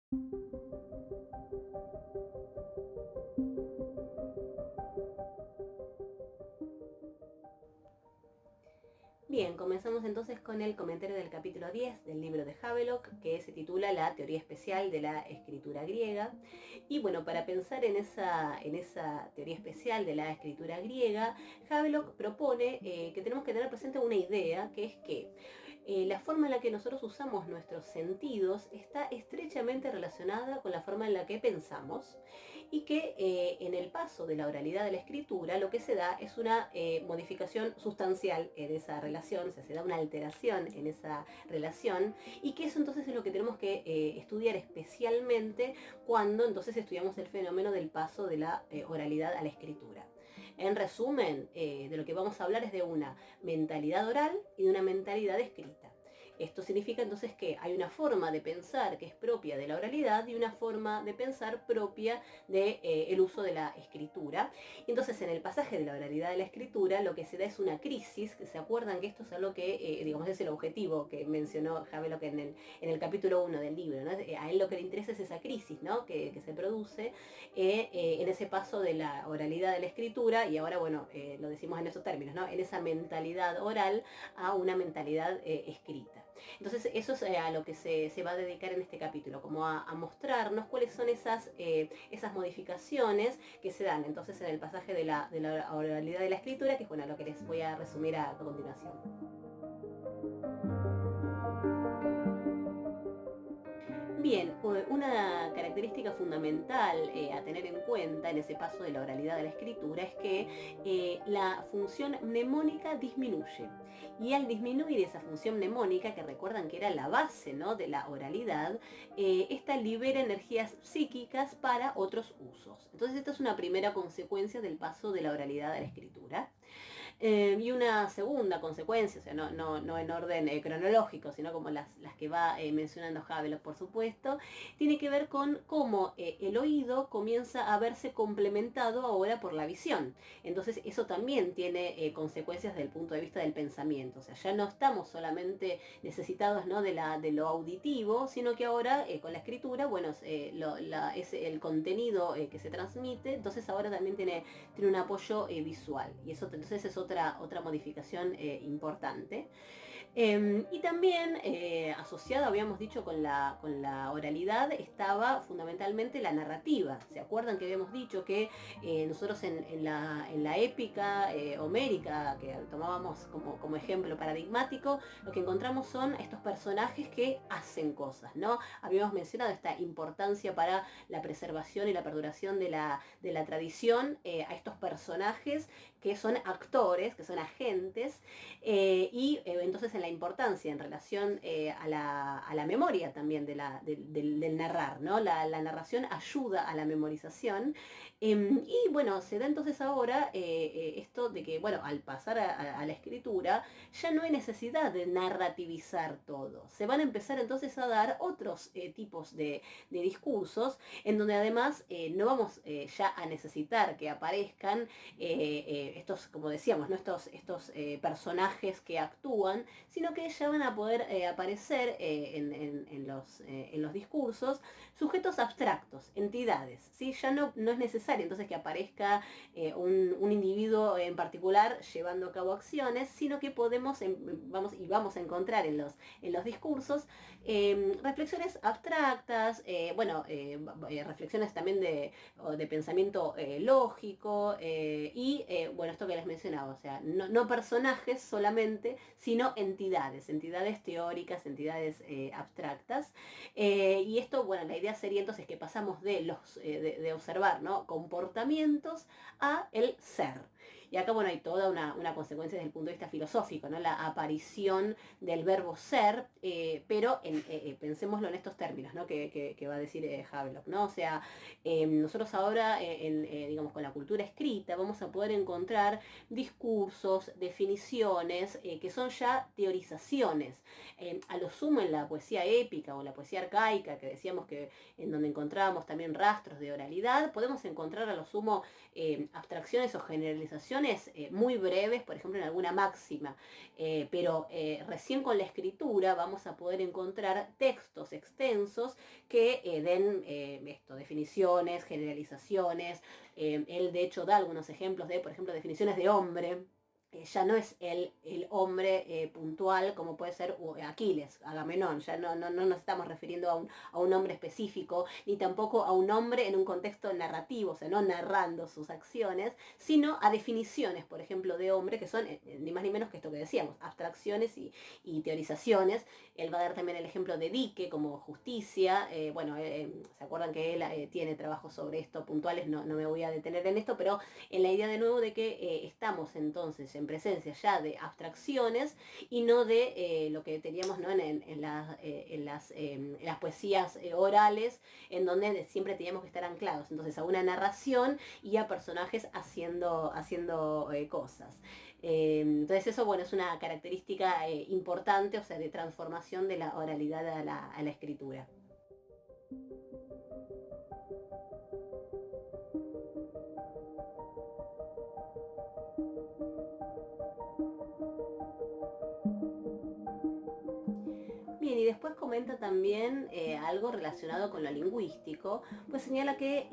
Bien, comenzamos entonces con el comentario del capítulo 10 del libro de Havelock, que se titula La teoría especial de la escritura griega. Y bueno, para pensar en esa teoría especial de la escritura griega, Havelock propone que tenemos que tener presente una idea, que es que la forma en la que nosotros usamos nuestros sentidos está estrechamente relacionada con la forma en la que pensamos, y que en el paso de la oralidad a la escritura lo que se da es una modificación sustancial en esa relación, o sea, se da una alteración en esa relación, y que eso entonces es lo que tenemos que estudiar especialmente cuando entonces estudiamos el fenómeno del paso de la oralidad a la escritura. En resumen, de lo que vamos a hablar es de una mentalidad oral y de una mentalidad escrita. Esto significa entonces que hay una forma de pensar que es propia de la oralidad y una forma de pensar propia del uso de la escritura. Entonces, en el pasaje de la oralidad de la escritura, lo que se da es una crisis, que se acuerdan que esto es algo que, digamos, es el objetivo que mencionó Havelock en el capítulo 1 del libro, ¿no? A él lo que le interesa es esa crisis, ¿no? que se produce en ese paso de la oralidad de la escritura, y ahora, bueno, lo decimos en esos términos, ¿no? En esa mentalidad oral a una mentalidad escrita. Entonces, eso es a lo que se va a dedicar en este capítulo, como a mostrarnos cuáles son esas modificaciones que se dan entonces en el pasaje de la oralidad de la escritura, que es, bueno, lo que les voy a resumir a continuación. Bien, una característica fundamental a tener en cuenta en ese paso de la oralidad a la escritura es que la función mnemónica disminuye. Y al disminuir esa función mnemónica, que recuerdan que era la base, ¿no?, de la oralidad, esta libera energías psíquicas para otros usos. Entonces, esta es una primera consecuencia del paso de la oralidad a la escritura. Y una segunda consecuencia, o sea, no en orden cronológico, sino como las que va mencionando Havelock, por supuesto, tiene que ver con cómo el oído comienza a verse complementado ahora por la visión. Entonces, eso también tiene consecuencias desde el punto de vista del pensamiento. O sea, ya no estamos solamente necesitados, ¿no?, de lo auditivo, sino que ahora con la escritura, bueno, es el contenido que se transmite, entonces ahora también tiene un apoyo visual. Y eso entonces es otra modificación importante. Y también asociado, habíamos dicho, con la oralidad, estaba fundamentalmente la narrativa. ¿Se acuerdan que habíamos dicho que nosotros en la épica homérica, que tomábamos como ejemplo paradigmático, lo que encontramos son estos personajes que hacen cosas, ¿no? Habíamos mencionado esta importancia para la preservación y la perduración de la tradición a estos personajes que son actores, que son agentes, y entonces en la importancia en relación a la memoria también del narrar, ¿no? La narración ayuda a la memorización. Y bueno, se da entonces ahora esto de que, bueno, al pasar a la escritura, ya no hay necesidad de narrativizar todo. Se van a empezar entonces a dar otros tipos de discursos, en donde además no vamos ya a necesitar que aparezcan estos, como decíamos, ¿no?, estos personajes que actúan, sino que ya van a poder aparecer en los discursos sujetos abstractos, entidades, ¿sí? Ya no es necesario entonces que aparezca un individuo en particular llevando a cabo acciones, sino que vamos a encontrar en los discursos reflexiones abstractas, bueno, reflexiones también de pensamiento lógico, y bueno, esto que les mencionaba, o sea, no personajes solamente, sino entidades teóricas, entidades abstractas. Y esto, bueno, la idea sería entonces que pasamos de observar, ¿no?, comportamientos a el ser. Y acá, bueno, hay toda una consecuencia desde el punto de vista filosófico, ¿no?, la aparición del verbo ser, pero pensémoslo en estos términos, ¿no?, que va a decir Havelock, ¿no? O sea, nosotros ahora, digamos, con la cultura escrita, vamos a poder encontrar discursos, definiciones, que son ya teorizaciones. A lo sumo en la poesía épica o la poesía arcaica, que decíamos que en donde encontrábamos también rastros de oralidad, podemos encontrar a lo sumo abstracciones o generalizaciones definiciones muy breves, por ejemplo, en alguna máxima, pero recién con la escritura vamos a poder encontrar textos extensos que den definiciones, generalizaciones. Él de hecho da algunos ejemplos de, por ejemplo, definiciones de hombre. Ya no es el hombre puntual como puede ser Aquiles, Agamenón, ya no nos estamos refiriendo a un hombre específico, ni tampoco a un hombre en un contexto narrativo, o sea, no narrando sus acciones, sino a definiciones, por ejemplo, de hombre, que son ni más ni menos que esto que decíamos, abstracciones y teorizaciones. Él va a dar también el ejemplo de dique como justicia. ¿Se acuerdan que él tiene trabajos sobre esto puntuales? No me voy a detener en esto, pero en la idea de nuevo de que estamos entonces en presencia ya de abstracciones y no de lo que teníamos, ¿no? en las poesías orales, en donde siempre teníamos que estar anclados entonces a una narración y a personajes haciendo cosas. Entonces eso, bueno, es una característica importante, o sea, de transformación de la oralidad a la escritura. Bien, y después comenta también algo relacionado con lo lingüístico, pues señala que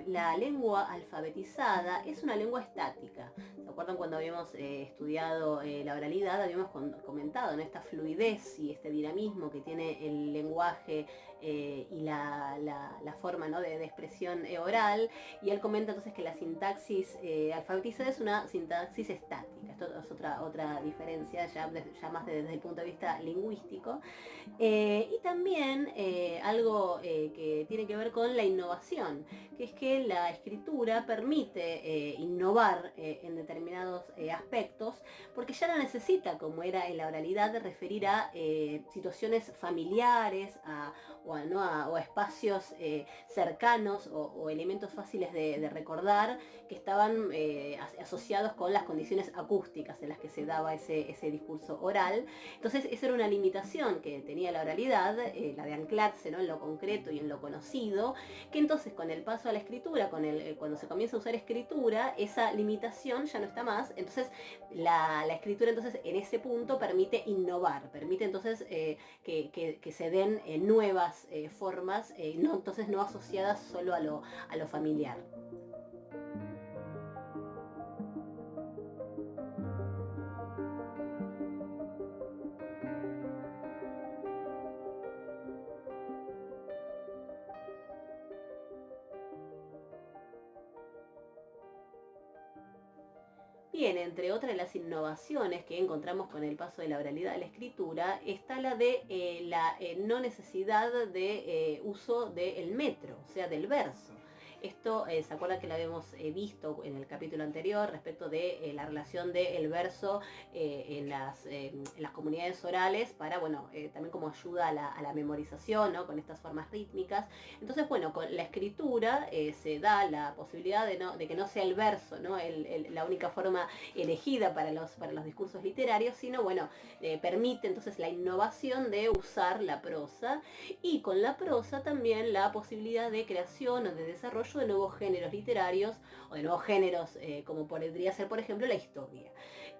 la lengua alfabetizada es una lengua estática. ¿Se acuerdan cuando habíamos estudiado la oralidad? Habíamos comentado, ¿no?, esta fluidez y este dinamismo que tiene el lenguaje y la forma, ¿no?, de expresión oral, y él comenta entonces que la sintaxis alfabetizada es una sintaxis estática. Esto es otra diferencia, ya más desde el punto de vista lingüístico. Y también algo que tiene que ver con la innovación, que es que la escritura permite innovar en determinados aspectos, porque ya no necesita, como era en la oralidad, de referir a situaciones familiares o a espacios cercanos o elementos fáciles de recordar, que estaban asociados con las condiciones acústicas en las que se daba ese discurso oral. Entonces esa era una limitación que tenía la oralidad, la de anclarse, ¿no?, en lo concreto y en lo conocido, que entonces con el paso a la escritura, cuando se comienza a usar escritura, esa limitación ya no está más. Entonces la escritura entonces en ese punto permite innovar, permite entonces que se den nuevas formas, entonces no asociadas solo a lo familiar. Bien, entre otras de las innovaciones que encontramos con el paso de la oralidad a la escritura está la de la no necesidad de uso del metro, o sea, del verso. Esto, ¿se acuerdan que lo habíamos visto en el capítulo anterior respecto de la relación del verso en las comunidades orales para, también como ayuda a la memorización, ¿no?, con estas formas rítmicas? Entonces, bueno, con la escritura se da la posibilidad de que no sea el verso, ¿no?, la única forma elegida para los discursos literarios, sino, permite entonces la innovación de usar la prosa, y con la prosa también la posibilidad de creación o de desarrollo de nuevos géneros literarios o de nuevos géneros como podría ser, por ejemplo, la historia.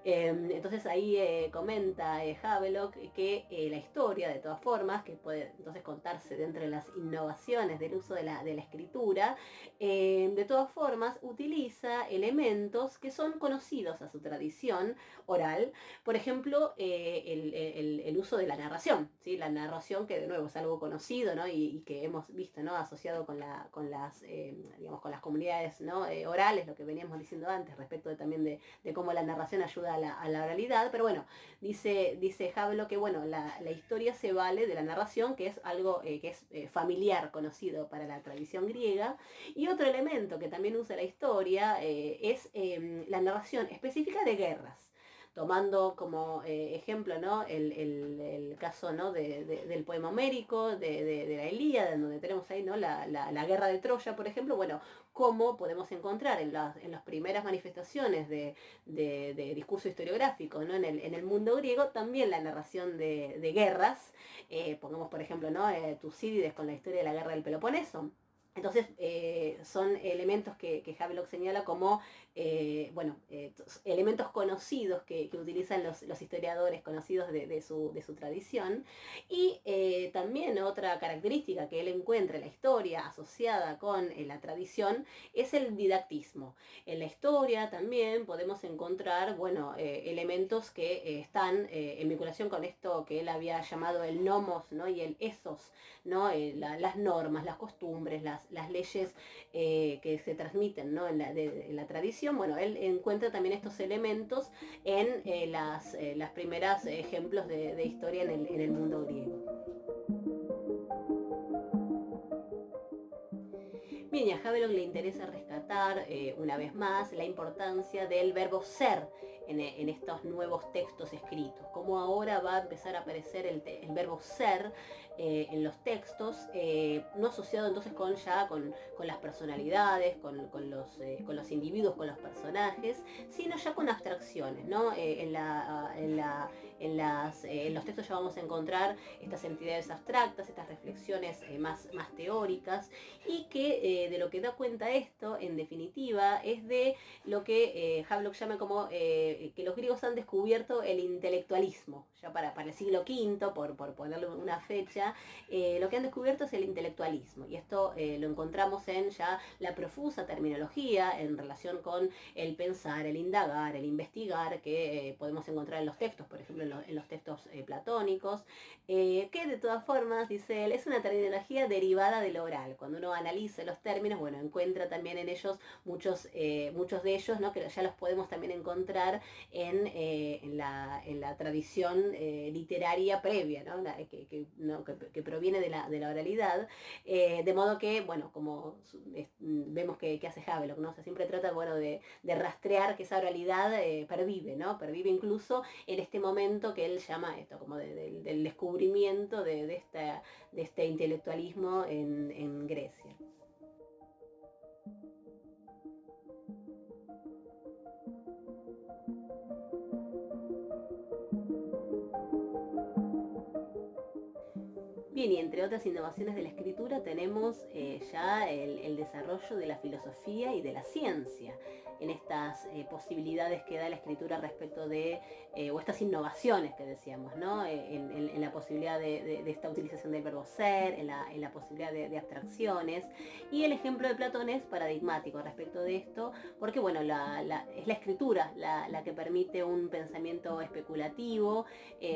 Entonces ahí comenta Havelock que la historia, de todas formas, que puede entonces contarse dentro de las innovaciones del uso de la escritura, de todas formas utiliza elementos que son conocidos a su tradición oral. Por ejemplo, el uso de la narración, ¿sí? La narración, que de nuevo es algo conocido, ¿no?, y que hemos visto, ¿no?, asociado con las comunidades, ¿no?, orales, lo que veníamos diciendo antes respecto también de cómo la narración ayuda a la oralidad. Pero dice Havelock que la historia se vale de la narración, que es algo que es familiar, conocido para la tradición griega. Y otro elemento que también usa la historia es la narración específica de guerras, tomando como ejemplo, ¿no?, el caso, ¿no?, del poema homérico, de la Ilíada, en donde tenemos ahí, ¿no?, la guerra de Troya, por ejemplo. Cómo podemos encontrar en las primeras manifestaciones de discurso historiográfico, ¿no?, en el mundo griego, también la narración de guerras. Pongamos, por ejemplo, ¿no?, Tucídides con la historia de la guerra del Peloponeso. Entonces, son elementos que Havelock señala como, elementos conocidos que utilizan los historiadores conocidos de su tradición. Y también otra característica que él encuentra en la historia asociada con la tradición es el didactismo. En la historia también podemos encontrar, elementos que están en vinculación con esto que él había llamado el nomos, ¿no? Y el ethos, ¿no? Las normas, las costumbres, las leyes que se transmiten, ¿no? En la tradición. Bueno, él encuentra también estos elementos en las primeras ejemplos de historia en el mundo griego. Bien, y a Havelock le interesa rescatar, una vez más, la importancia del verbo ser en estos nuevos textos escritos. Cómo ahora va a empezar a aparecer el verbo ser en los textos, no asociado entonces con las personalidades, con los individuos, con los personajes, sino ya con abstracciones, ¿no? En los textos ya vamos a encontrar estas entidades abstractas, estas reflexiones más teóricas, y que de lo que da cuenta esto, en definitiva, es de lo que Havelock llama como que los griegos han descubierto el intelectualismo, ya para el siglo V, por ponerle una fecha. Lo que han descubierto es el intelectualismo, y esto lo encontramos en ya la profusa terminología en relación con el pensar, el indagar, el investigar, que podemos encontrar en los textos, por ejemplo en los textos platónicos, que de todas formas, dice él, es una terminología derivada del oral. Cuando uno analiza los términos, bueno, encuentra también en ellos muchos de ellos, ¿no? Que ya los podemos también encontrar en la tradición literaria previa, ¿no? Que proviene de la oralidad, de modo que, bueno, como vemos que hace Havelock, ¿no? O sea, siempre trata, bueno, de rastrear que esa oralidad pervive, ¿no? Pervive incluso en este momento que él llama esto, como del descubrimiento de este intelectualismo en Grecia. Bien, y entre otras innovaciones de la escritura tenemos ya el desarrollo de la filosofía y de la ciencia en estas posibilidades que da la escritura respecto o estas innovaciones que decíamos, ¿no? En la posibilidad de esta utilización del verbo ser, en la posibilidad de abstracciones. Y el ejemplo de Platón es paradigmático respecto de esto, porque bueno, es la escritura la que permite un pensamiento especulativo.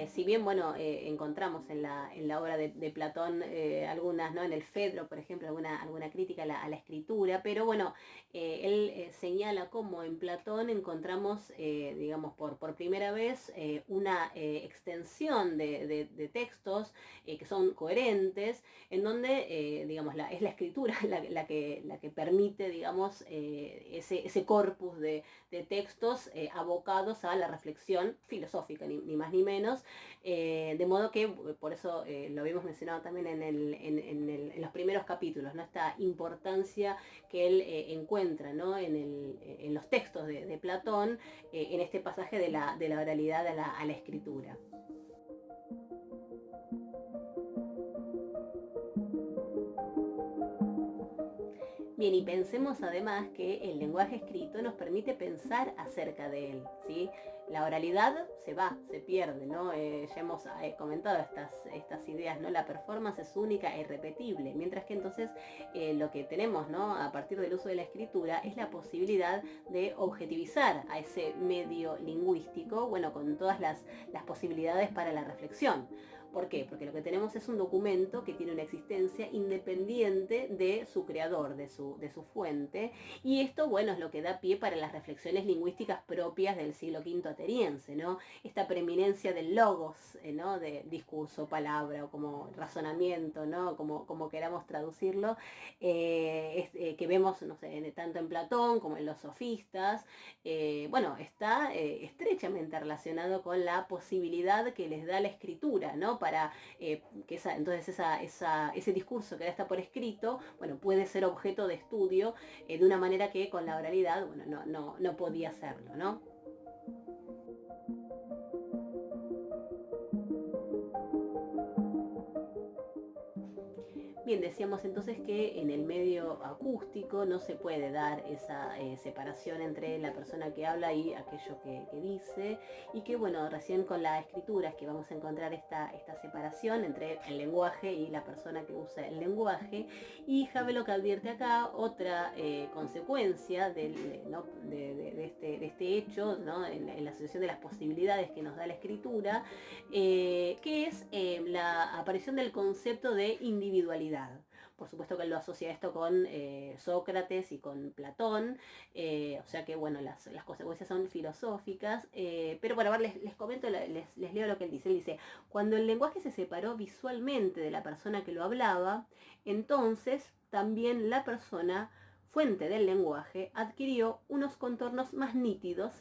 Si bien, bueno, encontramos en la obra de Platón algunas, ¿no? En el Fedro, por ejemplo, alguna crítica a la escritura, pero bueno, él señala cómo en Platón encontramos, digamos, por primera vez una extensión de textos que son coherentes, en donde, digamos, es la escritura la que permite, digamos, ese corpus de textos abocados a la reflexión filosófica, ni más ni menos, de modo que, por eso lo habíamos mencionado también en los primeros capítulos, ¿no? Esta importancia que él encuentra, ¿no? En los textos de Platón, en este pasaje de la oralidad a la escritura. Bien, y pensemos además que el lenguaje escrito nos permite pensar acerca de él, ¿sí? La oralidad se pierde, ¿no? Ya hemos comentado estas ideas, ¿no? La performance es única e irrepetible, mientras que entonces lo que tenemos, ¿no? A partir del uso de la escritura es la posibilidad de objetivizar a ese medio lingüístico, bueno, con todas las posibilidades para la reflexión. ¿Por qué? Porque lo que tenemos es un documento que tiene una existencia independiente de su creador, de su fuente, y esto, bueno, es lo que da pie para las reflexiones lingüísticas propias del siglo V ateniense, ¿no? Esta preeminencia del logos, ¿no? De discurso, palabra, o como razonamiento, ¿no? Como queramos traducirlo, que vemos, no sé, tanto en Platón como en los sofistas, bueno, está estrechamente relacionado con la posibilidad que les da la escritura, ¿no? Para que entonces ese discurso que ya está por escrito, bueno, puede ser objeto de estudio de una manera que con la oralidad, bueno, no podía hacerlo, ¿no? Bien, decíamos entonces que en el medio acústico no se puede dar esa separación entre la persona que habla y aquello que dice, y que bueno, recién con la escritura es que vamos a encontrar esta separación entre el lenguaje y la persona que usa el lenguaje. Y Havelock advierte acá otra consecuencia ¿no? de este hecho, ¿no? en la asociación de las posibilidades que nos da la escritura, que es la aparición del concepto de individualidad. Por supuesto que él lo asocia esto con Sócrates y con Platón, o sea que bueno, las consecuencias son filosóficas, pero bueno, a ver, les comento, les leo lo que él dice. Él dice: cuando el lenguaje se separó visualmente de la persona que lo hablaba, entonces también la persona fuente del lenguaje adquirió unos contornos más nítidos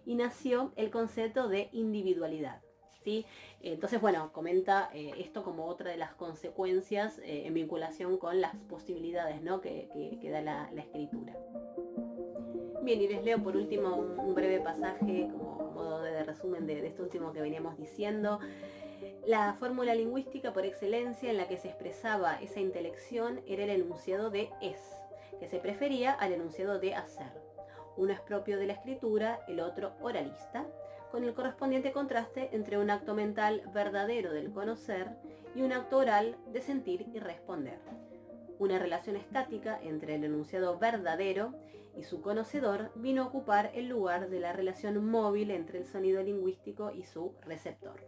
y nació el concepto de individualidad. ¿Sí? Entonces, bueno, comenta esto como otra de las consecuencias en vinculación con las posibilidades, ¿no? que da la escritura. Bien, y les leo por último un breve pasaje como modo de resumen de esto último que veníamos diciendo. La fórmula lingüística por excelencia en la que se expresaba esa intelección era el enunciado de es, que se prefería al enunciado de hacer. Uno es propio de la escritura, el otro oralista, con el correspondiente contraste entre un acto mental verdadero del conocer y un acto oral de sentir y responder. Una relación estática entre el enunciado verdadero y su conocedor vino a ocupar el lugar de la relación móvil entre el sonido lingüístico y su receptor.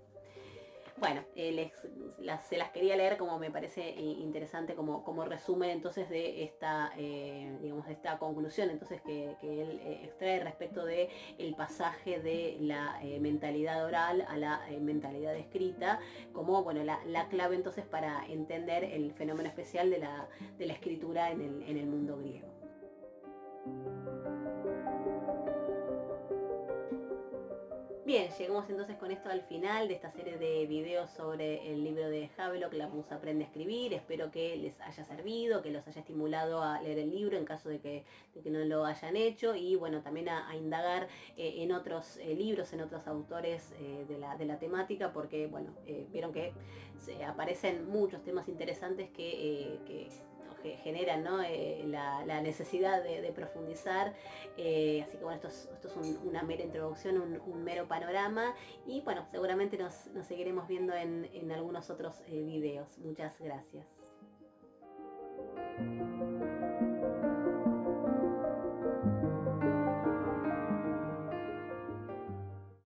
Bueno, se las quería leer como me parece interesante como resumen entonces de esta, digamos, de esta conclusión entonces que él extrae respecto de el pasaje de la mentalidad oral a la mentalidad escrita, como bueno, la clave entonces para entender el fenómeno especial de la escritura en el mundo griego. Bien, llegamos entonces con esto al final de esta serie de videos sobre el libro de Havelock, La Musa Aprende a Escribir. Espero que les haya servido, que los haya estimulado a leer el libro en caso de que no lo hayan hecho, y bueno, también a indagar en otros libros, en otros autores de la temática, porque bueno, vieron que aparecen muchos temas interesantes que generan, ¿no? la necesidad de profundizar, así que bueno, esto es una mera introducción, un mero panorama, y bueno, seguramente nos seguiremos viendo en algunos otros videos. Muchas gracias.